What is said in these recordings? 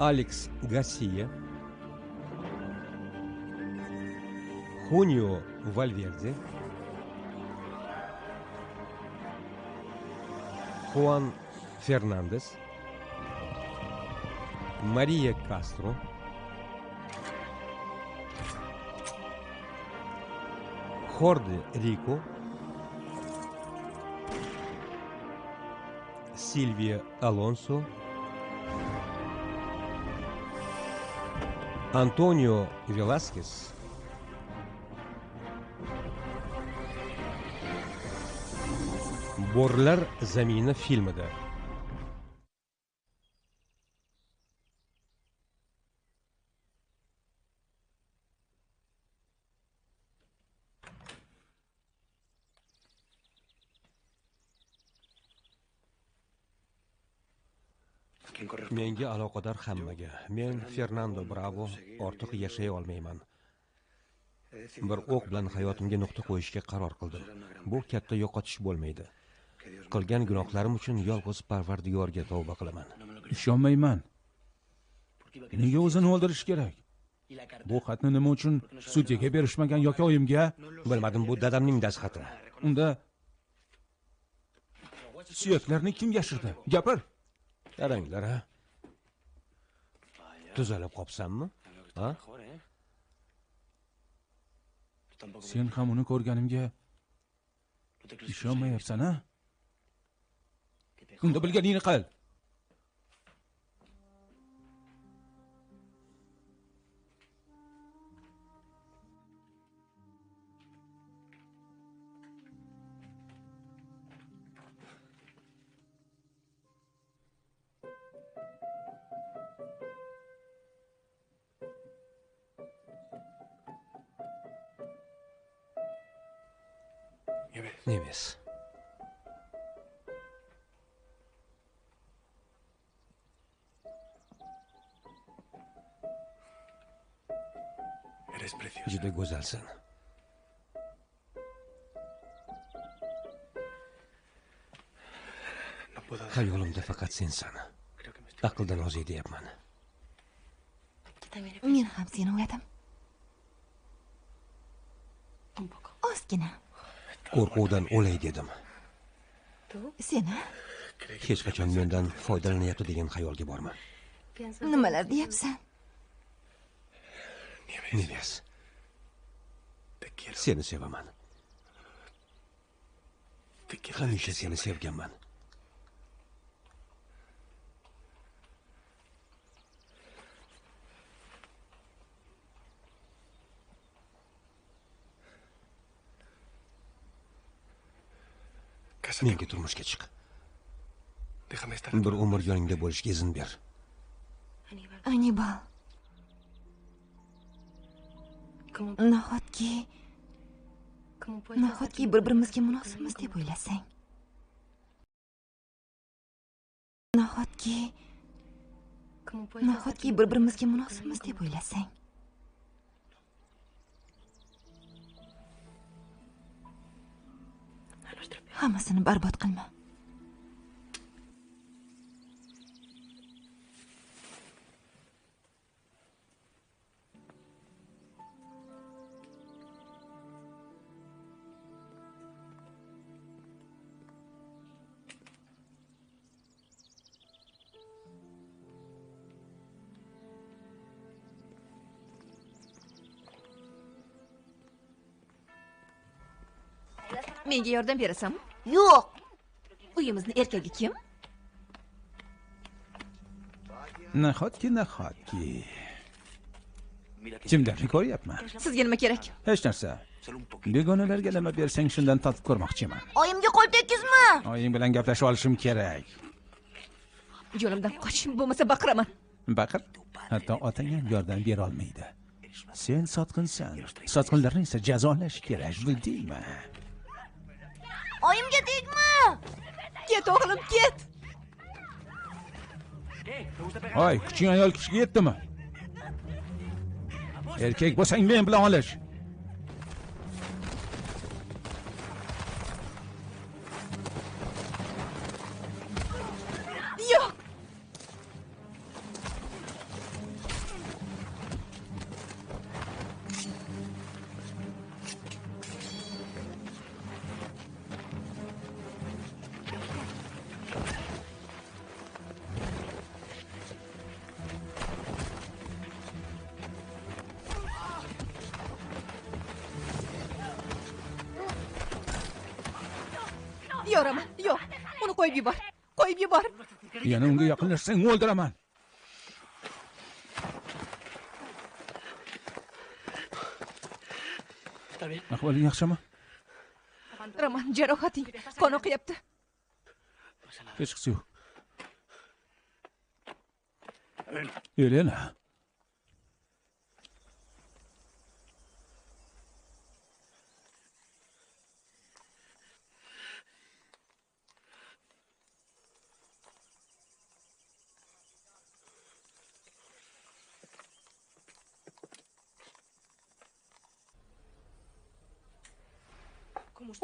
Alex Garcia, Junio Valverde, Juan Fernandez, Maria Castro, Jorge Rico, Silvia Alonso, Antonio Velázquez, Borlar zamini filmida. Menga aloqador hammaga. Men Fernando Bravo ortiq yashay olmayman. Bir o'q bilan hayotimga nuqta qo'yishga qaror qildim. Bu katta yo'qotish bo'lmaydi. Qilgan gunohlarim uchun yolg'iz Parvardigorga tavba qilaman. Ishonmayman. Nega o'zini o'ldirish kerak? Bu xatni nima uchun sudyaga berishmagan yoki oyimga? Bilmadim, bu dadamning dastxati. Unda suyaklarni kim yashirdi? Gapir. Qaranglar, ha? Tuzalib qopsanmi? Ha? Sen ham uni ko'rganimga ishonmayapsan, ha? Unda bilganingni qil. Neves. Juda go'zalsan. Xayolimda faqat sensan. Aqldan ozay deyapman. Men ham seni o'yladim. Ozgina. Qo'rquvdan o'lay dedim. Seni? Hech qachon mendan foydalanyapti degan xayolga borma. Nimalar deyapsan? Neves. Seni sevaman. Hamisha seni sevganman. Menga turmushga chiq. Bir umr yoningda bo'lishga izn ber. Anibal. Nahotki bir-birimizga munosibmiz deb o'ylasang. Nahotki bir-birimizga munosibmiz deb o'ylasang. Hammasini barbod qilma. Menga yordam berasanmi? Yo'q. Uyimizni erkagi kim? Nahotki. Kimlarni ko'ryapman? Sizga nima kerak? Hech narsa. Begonalarga nima bersang shundan tatib ko'rmoqchiman. Oyimga qo'l tekkizma. Oying bilan gaplashib olishim kerak. Yo'limdan qochishim bo'lmasa baqiraman. Baqir. Hatto otang ham yordam bera olmaydi. Sen sotqinsan. Sotqinlarni esa jazolash kerak, bildingmi? Oyimga tegma. Ket o'g'lim, ket. Hoy, kuching ayol kishiga yetdimi? Erkak bo'lsang men bilan olish. Yo'q. Yo'raman. Yo'q. Uni qo'yib yubor. Qo'yib yubor. Yana unga yaqinlashsang o'ldiraman. Ahvoling yaxshimi? Roman, jarohating qon oqyapti. Hech qisi yo'q. Elena.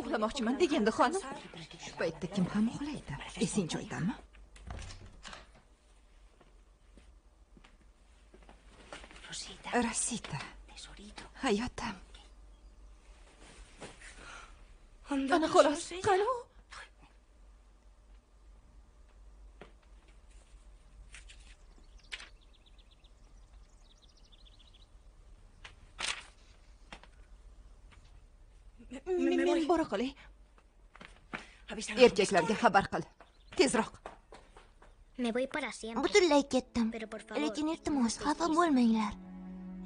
Uxlamoqchiman deganda xonim. Shu paytda kim ham uxlaydi? Esing joydami? Rosita. Hayotim. Ana xolos. Qani u? Men bora qolay. Erkaklarga xabar qil. Tezroq. Me voy para siempre. Butunlay ketdim. Pero por favor, Lekin iltimos, xafa bo'lmanglar.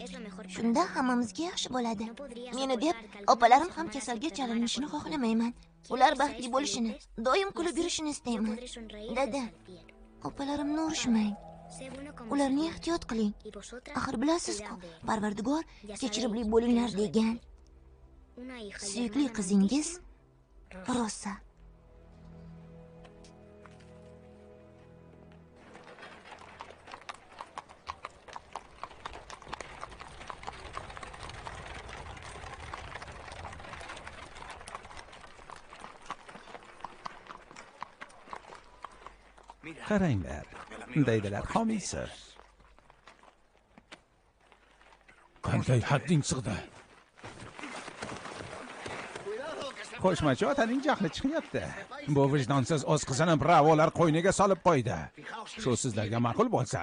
es lo mejor. Shunda hammamizga yaxshi bo'ladi. No podrías Meni deb soportar que algún opalarim día ham se kasalga muera chalinishini de xohlamayman. Ular baxtli bo'lishini, doim kulib yurishini Yo istayman. podré sonreír Dada, desde el cielo. opalarimni urishmang. Sé bueno como Ularni su ehtiyot qiling. y vosotras Axir bilasizku, cuidad de él. Parvardigor Ya kechiribli sabéis, bo'linglar que no soy degan. Una hija y Suyukli hermana qizingiz amantísima, Rosa. Qaranglar. Deydilar, homiysiz. Qanday hadding sig'di? Qo'shmachi otaning jahli chiqyapti. Bu vijdonsiz o'z qizini bravolar qo'yniga solib qo'ydi. Shu sizlarga ma'qul bo'lsa,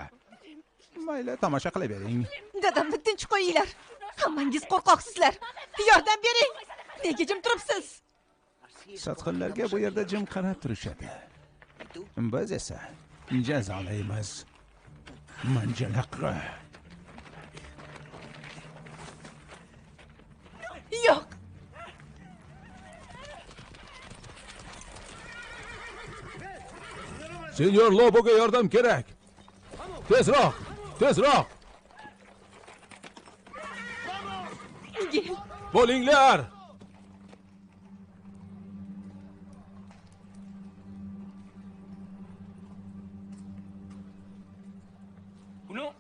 mayli tomosha qilavering. Dadamni tinch qo'yinglar. Hammangiz qo'rqoqsizlar. Yordam bering. Nega jim turibsiz? Sotqinlarga bu yerda jim qarab turishadi. Biz esa jazolaymiz. Manjalaqqa. Yo'q. Senyor Loboga yordam kerak. Tezroq, tezroq. Gel. Bo'linglar.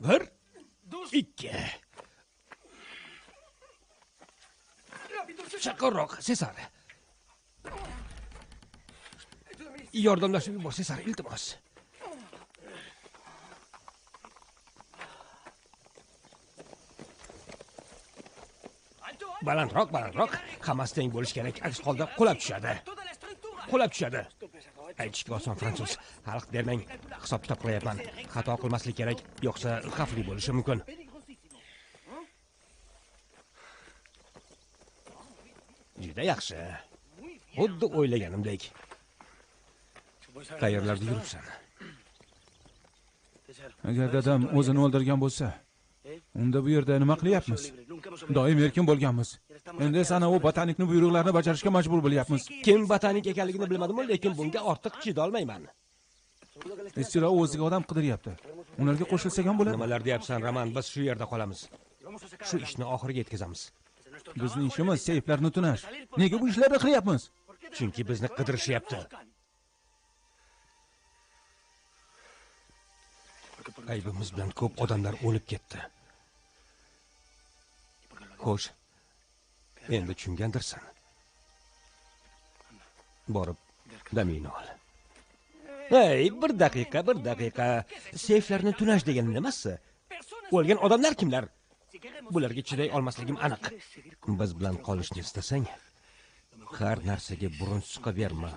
Bir, ikki. Chaqirroq, Sesar. Yordamlashib yubor, Sesar, iltimos. Balandroq, balandroq. Hammasi teng bo'lish kerak. Aks holda qulab tushadi. Qulab tushadi. Aytishga oson fransuz. Xalq bermang. Hisob kitob qilyapman. Xato qilmaslik kerak, yo'qsa xavfli bo'lishi mumkin. Juda yaxshi. Xuddi o'ylaganimdek. Qayerlarda yuribsan? Agar dadam o'zini o'ldirgan bo'lsa, unda bu yerda nima qilyapmiz? Doim erkin bo'lganmiz. Endi esa ana u botanikning buyruqlarini bajarishga majbur bo'lyapmiz. Kim botanik ekanligini bilmadim-ku, lekin bunga ortiq chidolmayman. Istiro o'ziga odam qidiryapti. Ularga qo'shilsak ham bo'ladi. Nimalar deyapsan, Roman? Biz shu yerda qolamiz. Shu ishni oxiriga yetkazamiz. Bizning ishimiz seyflarni tunash. Nega bu ishlarni qilyapmiz? Chunki bizni qidirishyapti. Aybimiz bilan ko'p odamlar o'lib ketdi. Xo'sh, endi tushungandirsan. Borib, damingni ol. Hey, bir daqiqa. Seyflarni tunash degani nimasi? O'lgan odamlar kimlar? Bularga chiday olmasligim aniq. Biz bilan qolishni istasang, har narsaga burun suqaverma,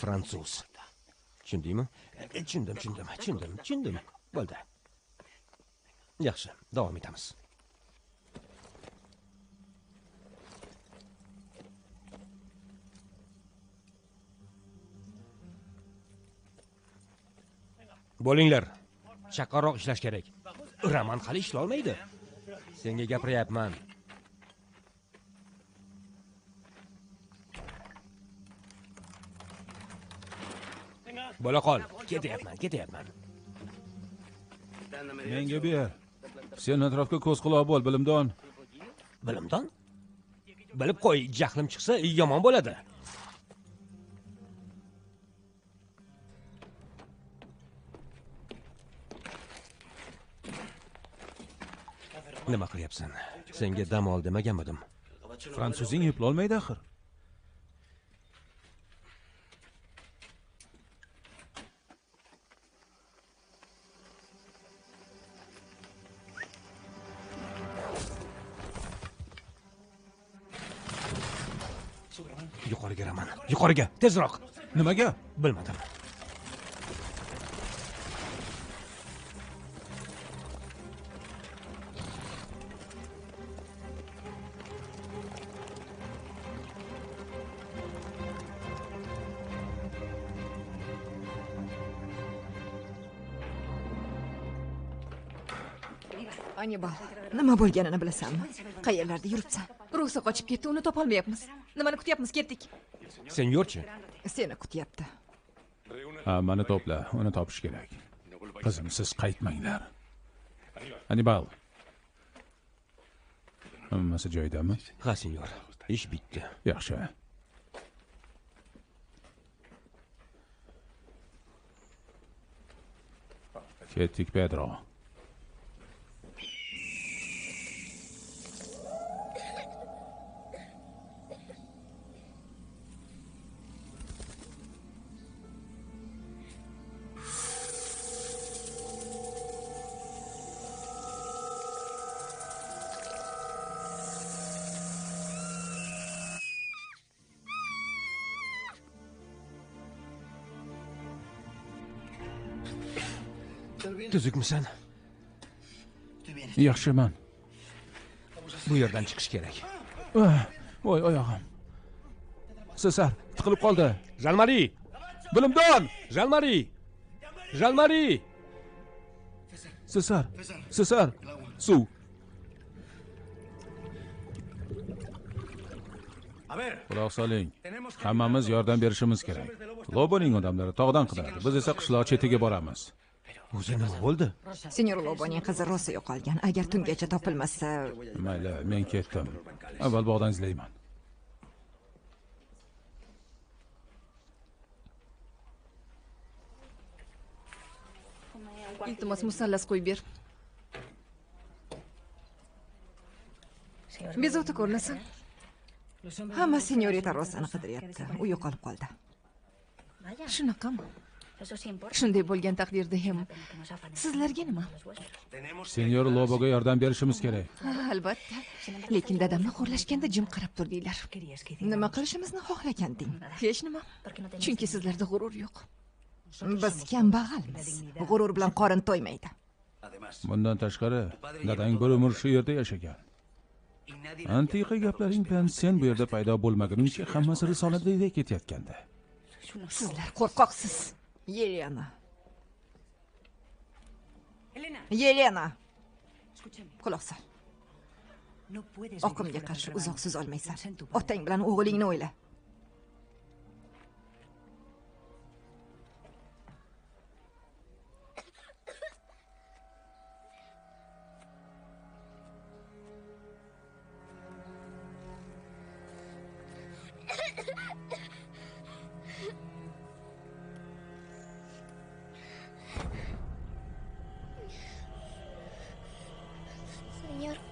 fransuz. Tushundingmi? Tushundim. Bo'ldi. Yaxshi, davom etamiz. Bo'linglar. Chaqqonroq ishlash kerak. Roman hali ishlay olmaydi. Senga gapiryapman. Bo'la qol. Ketyapman. Menga ber. Sen atrofga ko'z quloq bo'l, bilimdon. Bilimdon? Bilib qo'y, jahlim chiqsa yomon bo'ladi. Nima qilyapsan? Senga dam ol demaganmidim. Fransuzing eplolmaydi axir. Yuqoriga Roman. Yuqoriga, tezroq. Nimaga? Bilmadim. Anibal, nima bo'lganini bilasanmi? Qayerlarda yuribsan? Ruxsa qochib ketdi, uni topolmayapmiz. Nimani kutyapmiz? Ketdik. Sen yurchi. Seni kutyapti. Hammani to'pla, uni topish kerak. Qizim, siz qaytmanglar. Anibal. Hammasi joyidami? Ha, senyor. Ish bitdi. Yaxshi. Ketdik, Pedro. Tuzukmisan? Yaxshiman. Bu yerdan chiqish kerak. Voy, oyog'im. Sesar, tiqilib qoldi. Jalmari! Bilimdon! Jalmari! Sesar, suv. Quloq soling. Hammamiz yordam berishimiz kerak. Loboning odamlari tog'dan qidadi. Biz esa qishloq chetiga boramiz. O'zi nima bo'ldi? Senyor Loboning qizi rosa yo'qolgan. Agar tungacha topilmasa, Mayli, men ketdim. Avval bog'dan izlayman. iltimos musallas qo'yib ber. Bezovta ko'rinasan. Hamma senyorita Rosani qidiryapti. U yo'qolib qoldi. Shunaqami? Shunday bo'lgan taqdirda ham sizlarga nima? Senyor Loboga yordam berishimiz kerak. Albatta. Lekin dadamni xo'rlashganda jim qarab turdinglar. Nima qilishimizni xohlaganding? Hech nima. Chunki sizlarda g'urur yo'q. Biz kambag'almiz. G'urur bilan qorin to'ymaydi. Bundan tashqari, dadang bir umr shu yerda yashagan. Antiqa gaplaring bilan sen bu yerda paydo bo'lmaguningcha hammasi risoladagidek ketayotgandi. Sizlar qo'rqoqsiz. Yelena. Quloq sol. Oqimga qarshi uzoq so'z olmaysan. Otang bilan o'g'lingni o'yla.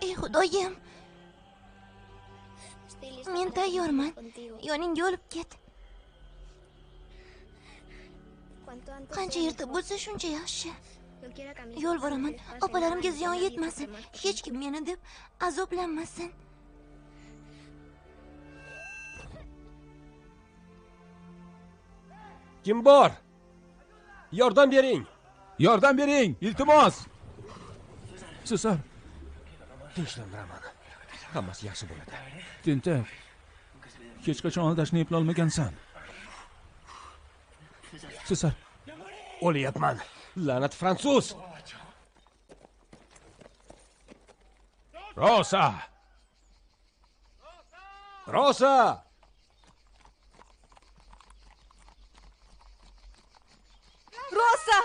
Ey Xudoyim. Men tayyorman. Yoningga olib ket. Qancha erta bo'lsa shuncha yaxshi. Yolvoraman, opalarimga ziyon yetmasin. Hech kim meni deb azoblanmasin. Kim bor? Yordam bering. Yordam bering, iltimos. Sesar, Tinchlanaman. Hammasi yaxshi bo'ladi. tentak. Hech qachon aldashni eplolmagansan. Sesar, O'lyapman. La'nat fransuz! Rosa! Rosa! Rosa!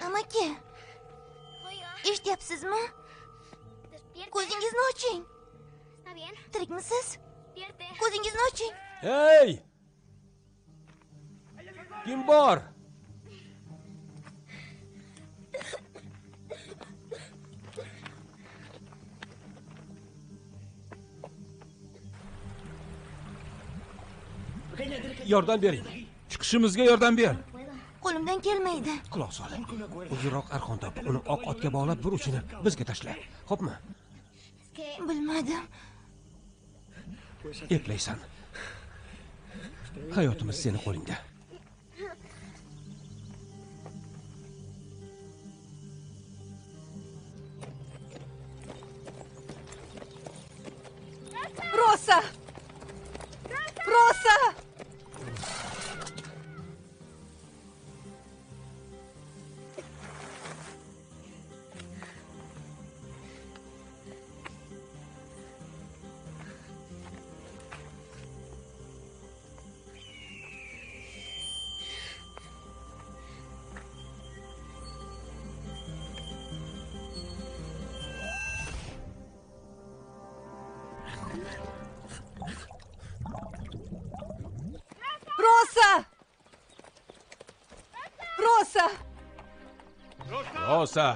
Amaki, eshityapsizmi? Ko'zingizni oching. Tirikmisiz? Ko'zingizni oching. Hey! Kim bor? Yordam bering. Chiqishimizga yordam ber. Qo'limdan kelmaydi. Quloq sol. Uzunroq arqon top. Uni oq otga bog'lab bir uchini bizga tashla. Xo'pmi? Bilmadim. Eplaysan. Hayotimiz seni qo'lingda. Rosa! Rosa! Rosa! Rosa! Rosa!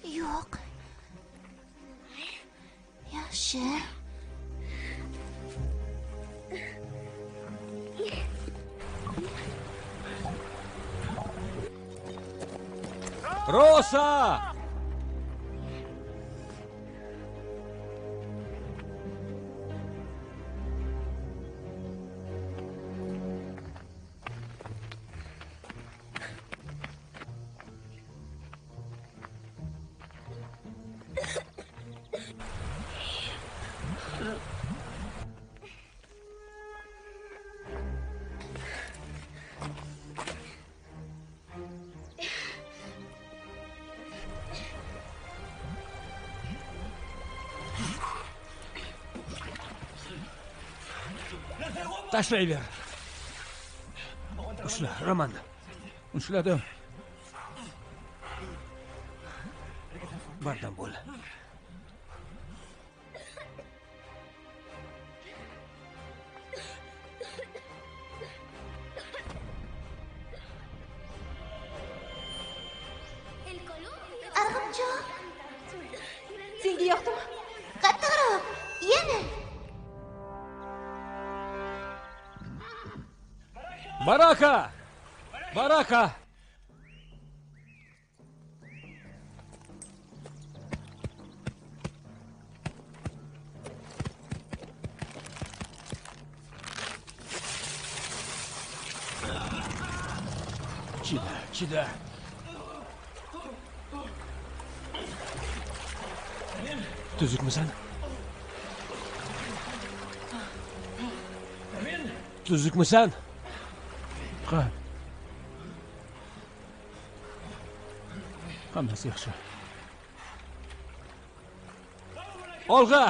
Yo'q. Yaxshi. Rosa! Tashlayver. Ushla, Roman. Ushladim. Bardam bo'l. Arg'imchoq. Senga yoqdimi? Qattiqroq. Yana. Baraka! Baraka! Chida. Tuzukmisan? Tuzukmisan? Hammasi yaxshi. Olg'a!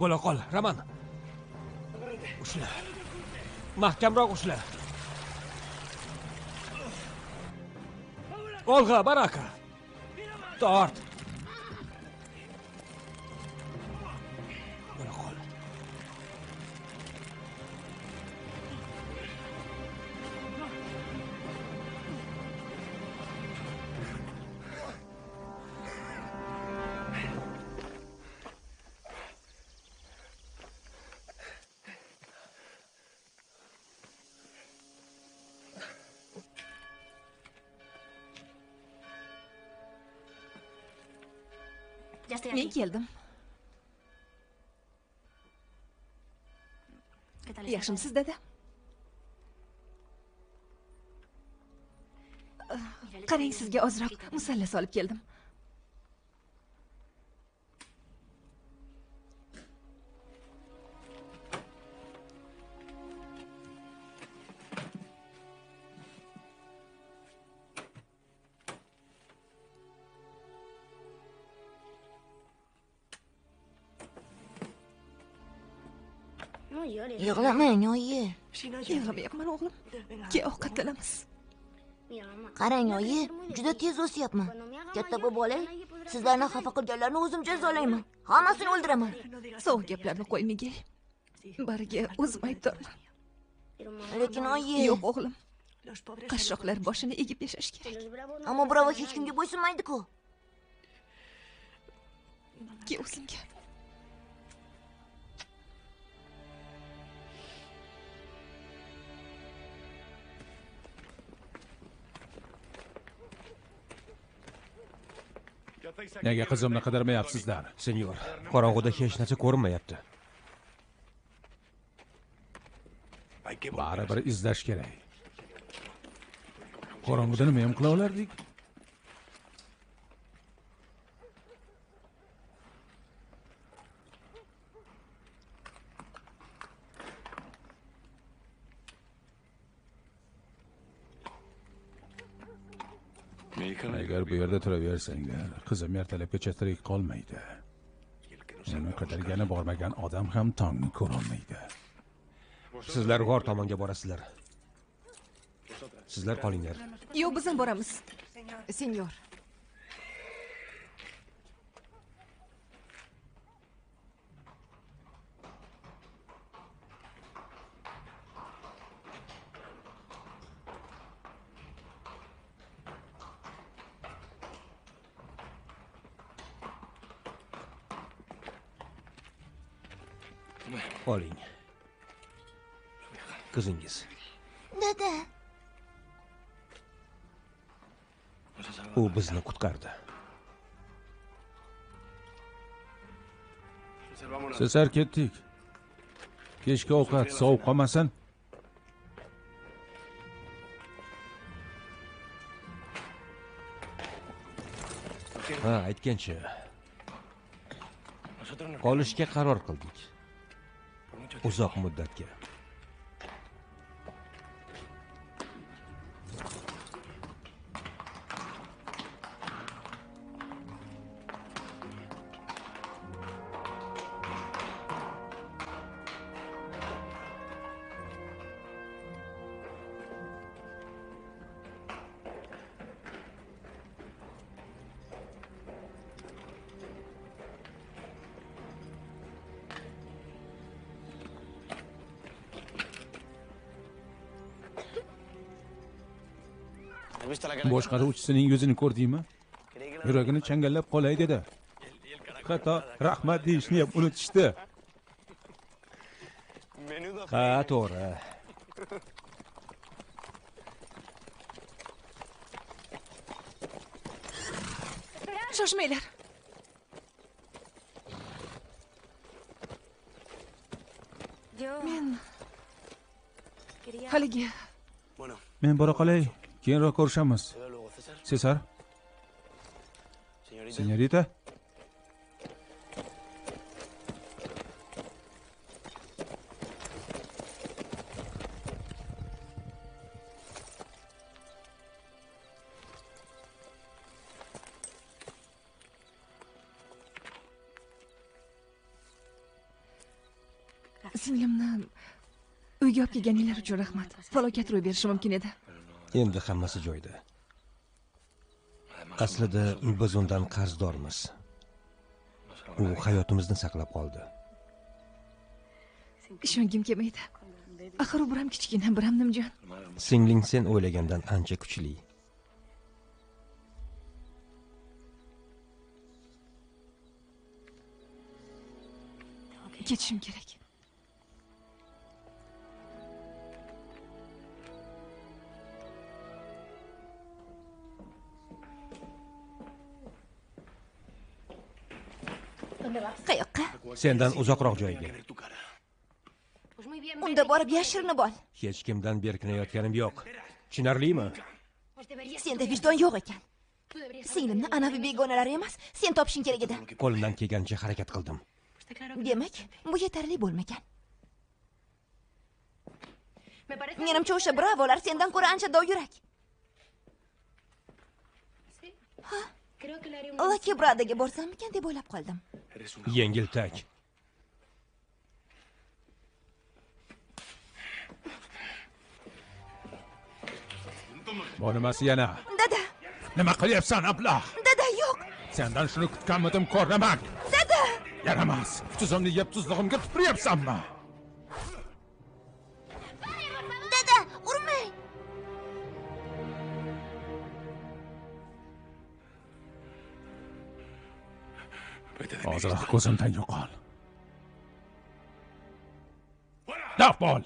Bo'la qol, Roman. Ushla. Mahkamroq ushla. Olg'a, baraka. Tort. Bo'la qol. Men keldim. Yaxshimisiz, dada? Qarang, sizga ozroq musallas olib keldim. Yig'lamang, oyi. Yig'lamayapman, o'g'lim. Ke ovqatlanamiz. Qarang, oyi, juda tez o'syapman. Katta bo'lib, sizlarni xafa qilganlarni o'zim jazolayman. Hammasini o'ldiraman. Sovuq gaplarni qo'ymagay. Bariga o'zim aybdorman. Lekin oyi, Yo'q, o'g'lim. Qashshoqlar boshini egib yashash kerak. ammo bravo hech kimga bo'ysunmaydi-ku. Ke o'zimga. Nega qizimni qidirmayapsizlar? Senyor, qorong'uda hech narsa ko'rinmayapti. Baribir izlash kerak. Qorong'uda nima ham qila olardik? Agar bu yerda turaversanglar, qizim ertalabgacha tirik qolmaydi. Uni qidirgani bormagan odam ham tongni ko'rolmaydi. Sizlar g'or tomonga borasizlar. Sizlar qolinglar. Yo'q, biz ham boramiz. Senyor. Oling. Qizingiz. Dada, U bizni qutqardi. Sizlar ketdik. Kechki ovqat sovuq qolmasin. Ha, aytgancha. Qolishga qaror qildik. Uzoq muddatga. Boshqaruvchisining yuzini ko'rdingmi? Yuragini changallab qolay dedi. Hatto rahmat deyishni ham unutishdi. Ha, to'g'ri. Shoshmanglar. Men haligi Men bora qolay, keyinroq ko'rishamiz. Cesar? Senyorita? Singlimni uyga olib kelganinglar uchun rahmat. Falokat ro'y berishi mumkin edi. Endi hammasi joyida. Aslida biz undan qarzdormiz. U hayotimizni saqlab qoldi. Ishongim kelmaydi. Axir u biram kichkina, biram nimjon. Singling sen o'ylagandan ancha kuchli. Ketishim kerak. Qayoqqa? Sendan uzoqroq joyga. Unda borib yashirinib ol. Hech kimdan berkinayotganim yo'q. Tushunarlimi? Senda vijdon yo'q ekan. Singlimni anavi begonalar emas, sen topishing kerak edi. Qo'limdan kelgancha harakat qildim. Demak, bu yetarli bo'lmagan. Menimcha o'sha bravolar sendan ko'ra ancha dovyurak. Lucky Bradaga borsammikan deb o'ylab qoldim. Yengiltak. Bu nimasi yana? Dada, Nima qilyapsan, ablah? dada yo'q. Sendan shuni kutganmidim, ko'raman. Dada, Yaramas. Tuzimni yeb tuzlig'imga tupuryapsanmi? dada, urmang. Hozir ko'zimdan yo'qol. Dafbol.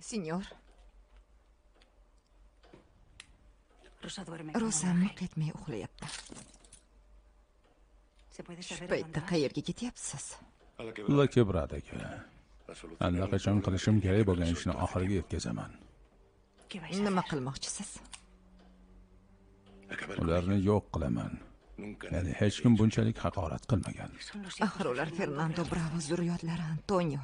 Senyor, Rosa Rosa miq etmay uxlayapti. Shu paytda qayerga ketyapsiz? Lucky Bradaga. Allaqachon qilishim kerak bo'lgan ishni oxiriga yetkazaman. Nima qilmoqchisiz? Ularni yo'q qilaman. Ya'ni hech kim bunchalik haqorat qilmagan. Axir ular Fernando Bravo zurriyotlari, Antonio.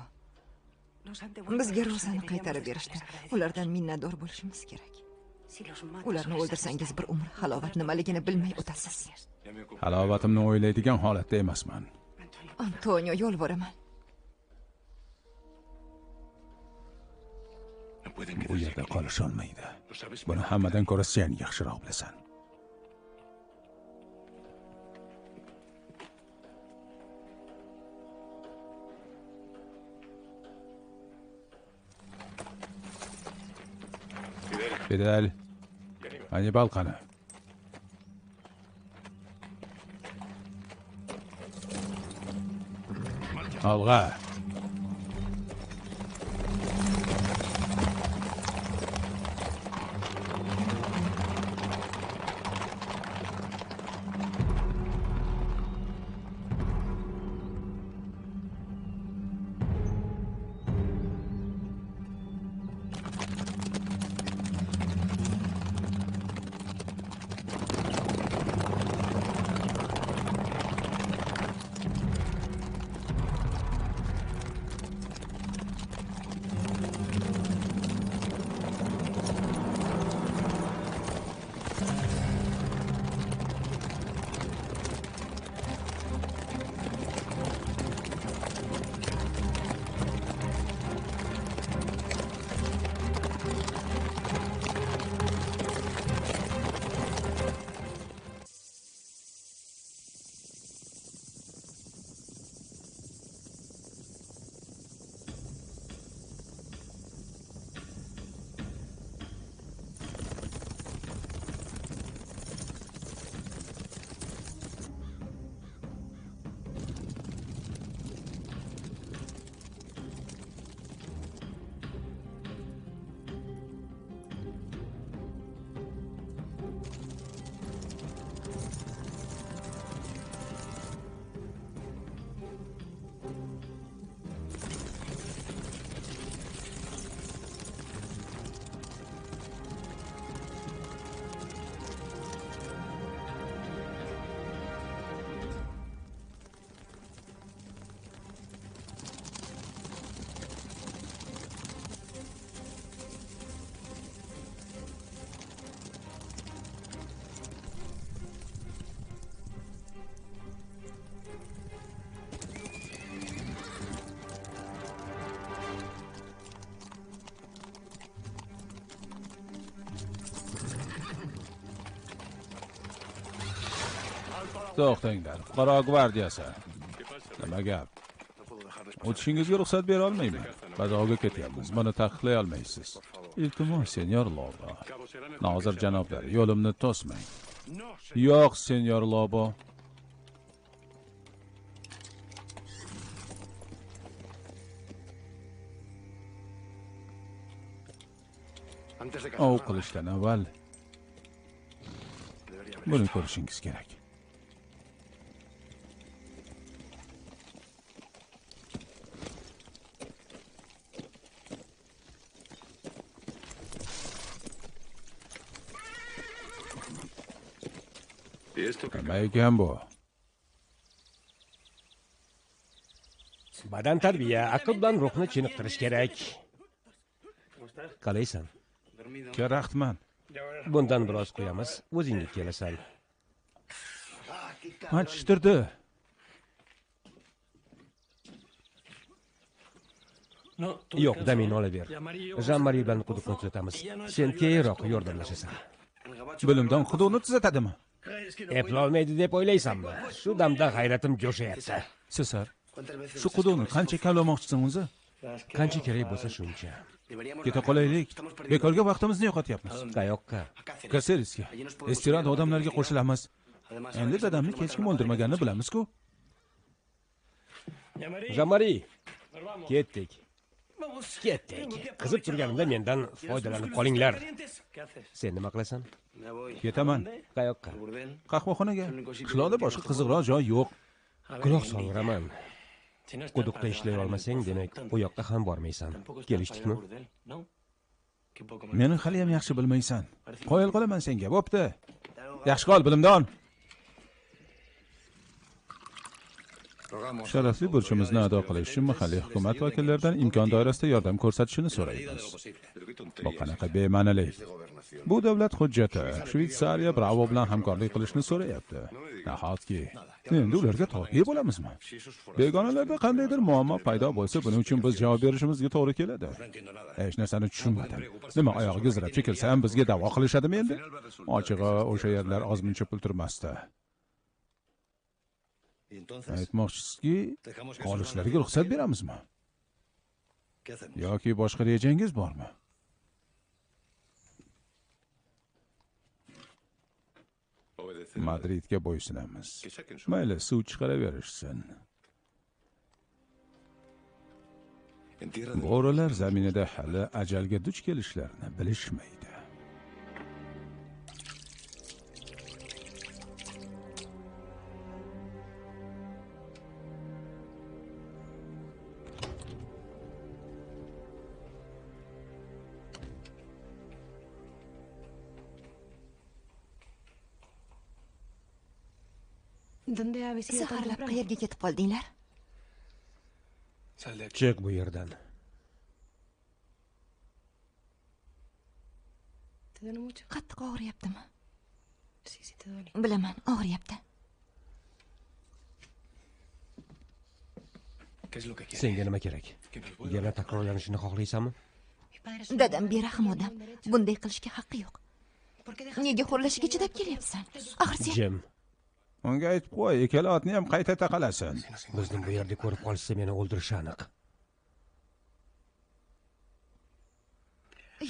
Bizga Rosani qaytarib berishdi. Ulardan minnatdor bo'lishimiz kerak. Ularni o'ldirsangiz bir umr halovat nimaligini bilmay o'tasiz. Halovatimni o'ylaydigan holatda emasman. Antonio, yolvoraman. Bu yerda qolish olmaydi. Buni hammadan ko'ra sen yaxshiroq bilasan. Fidel. Hannibal qani? Olg'a. To'xtanglar, fuqaro gvardiyasi. Nima gap? O'tishingizga ruxsat bera olmayman. Bazoga ketyapmiz. Buni taqiqlay olmaysiz. Iltimos, senyor Lobo. Nozir janoblar, yo'limni to'smang. Yo'q, senyor Lobo. Ov qilishdan avval buni ko'rishingiz kerak. Nima ekan bu? Badan tarbiya, aql bilan ruhni chiniqtirish kerak. Qalaysan? Karaxtman. Bundan biroz qo'yamiz, o'zingga kelasan. Achishtirdi. Yo'q, damingni olaver. Jean-Marie bilan quduqni tuzatamiz. Sen keyinroq yordamlashasan. Bilimdan quduqni tuzatadimi? Eplolmaydi deb o'ylaysanmi? Shu damda g'ayratim jo'shayapti. Sesar, shu quduqni qancha kavlamoqchisan o'zi? Qancha kerak bo'lsa shuncha. Keta qolaylik. Bekorga vaqtimizni yo'qotyapmiz. Qayoqqa? Kaserisga. Restoran odamlarga qo'shilamiz. Endi dadamni hech kim o'ldirmaganini bilamiz-ku. Jean-Marie, ketdik. Qizib turganimda mendan foydalanib qolinglar. Sen nima qilasan? Ketaman. Qayoqqa? Qahvaxonaga. Qishloqda boshqa qiziqroq joy yo'q. Gunoh soliraman. Quduqda ishlay olmasang, demak, u yoqqa ham bormaysan. Kelishdikmi? Meni hali ham yaxshi bilmaysan. Qoyil qolaman senga, bo'pti. Yaxshi qol, bilimdon. Sharafli burchimizni ado qilish uchun mahalliy hukumat vakillaridan imkon doirasida yordam ko'rsatishini so'raymiz. Bu qanaqa bema'nilik? Bu davlat hujjati. Shveysariya Bravo bilan hamkorlik qilishni so'rayapti. Nahotki endi ularga tobe bo'lamizmi? Begonalarda qandaydir muammo paydo bo'lsa, buning uchun biz javob berishimizga to'g'ri keladi. Hech narsani tushunmadim. Nima oyog'iga zirab chekilsa ham bizga da'vo qilishadimi endi? Ochig'i o'sha yerlar ozmuncha pul turmasdi. Aytmoqchisizki, qolishlariga ruxsat beramizmi? Yoki boshqa rejangiz bormi? Madridga bo'ysunamiz. Mayli, suv chiqaraverishsin. Bo'rilar zaminida hali ajalga duch kelishlarini bilishmaydi. Saharlab qayerga ketib qoldinglar? Chiq bu yerdan. Qattiq og'riyaptimi? Bilaman, og'riyapti. Senga nima kerak? Yana takrorlanishini xohlaysanmi? Dadam berahim odam. Bunday qilishga haqqi yo'q. Nega xo'rlashiga chidab kelyapsan? Axir sen Jim, Unga aytib qo'y, ikkala otni ham qayta taqalasin. bizni bu yerda ko'rib qolsa meni o'ldirishi aniq.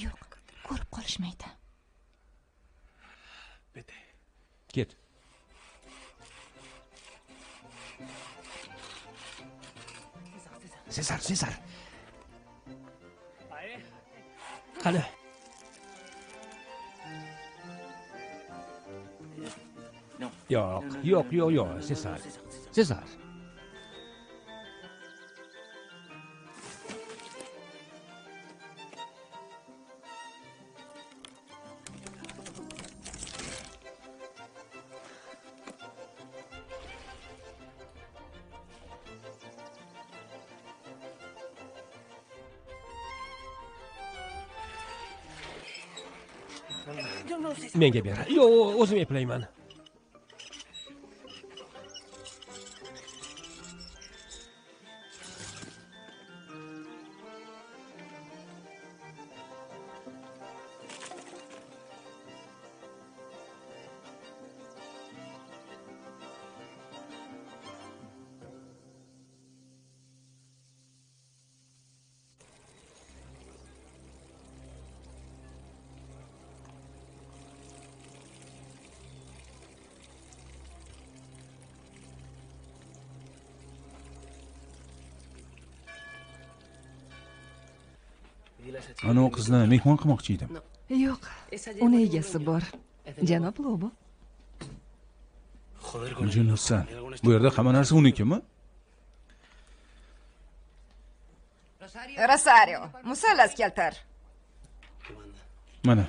yo'q, ko'rib qolishmaydi. Ket. Sezar. Qani? Yo'q, Sezar. Menga ber. Yo'q, o'zim eplayman. Ana o qizni mehmon qilmoqchi edim. Yo'q, uni egasi bor. Janob Lobo. Jinursan. Bu yerda hamma narsa unikimi? Rosario, musallas keltir. Mana.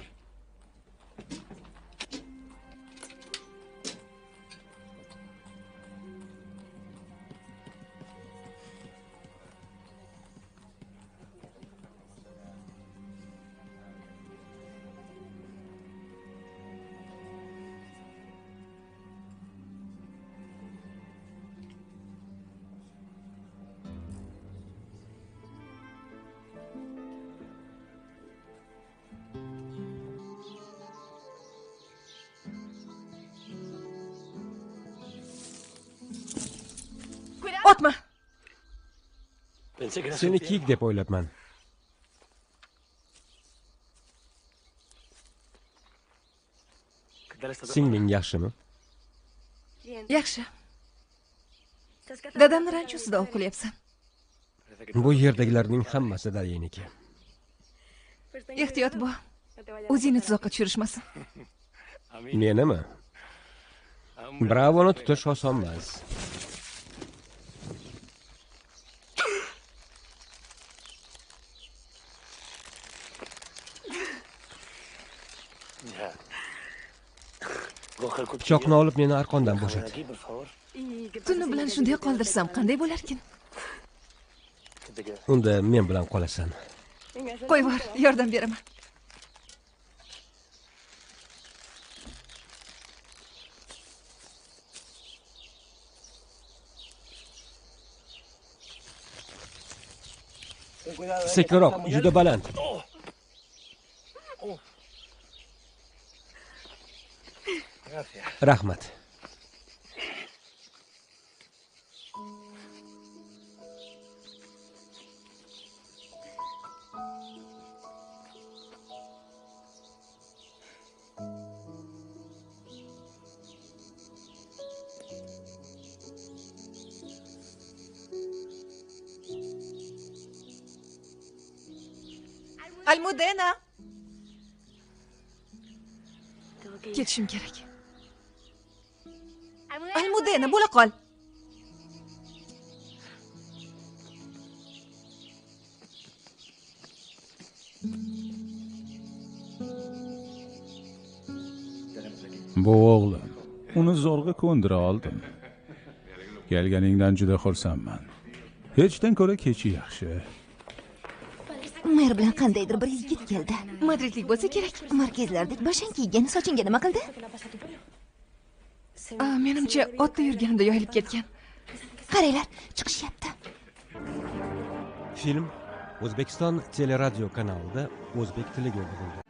Otma. Seni kiyik deb o'ylabman. Singling yaxshimi? Yaxshi. Dadamni ranch ustida ov qilyapsan. Bu yerdagilarning hammasi Dayeniki. Ehtiyot bo'l. O'zingni tuzoqqa tushirishmasin. Menimi? Bravoni tutish oson emas. Pichoqni olib meni arqondan bo'shat. Tuni bilan shunday qoldirsam qanday bo'larkin? Unda men bilan qolasan. Qo'y bor, yordam beraman. Sekinroq, juda baland. Rahmat. Almudena. Ketishim kerak. Almudena, bo'la qol. Bu o'g'lim. Uni zo'rg'a ko'ndira oldim. Kelganingdan juda xursandman. Hechdan ko'ra kechi yaxshi. Mer bilan qandaydir bir yigit keldi. Madridlik bo'lsa kerak. Markezlardek bashang kiygan, sochingga nima qildi? Menimcha, otda yurganimda yoyilib ketgan. Qaranglar, chiqishyapti. Film O'zbekiston teleradio kanalida o'zbek tiliga o'girildi.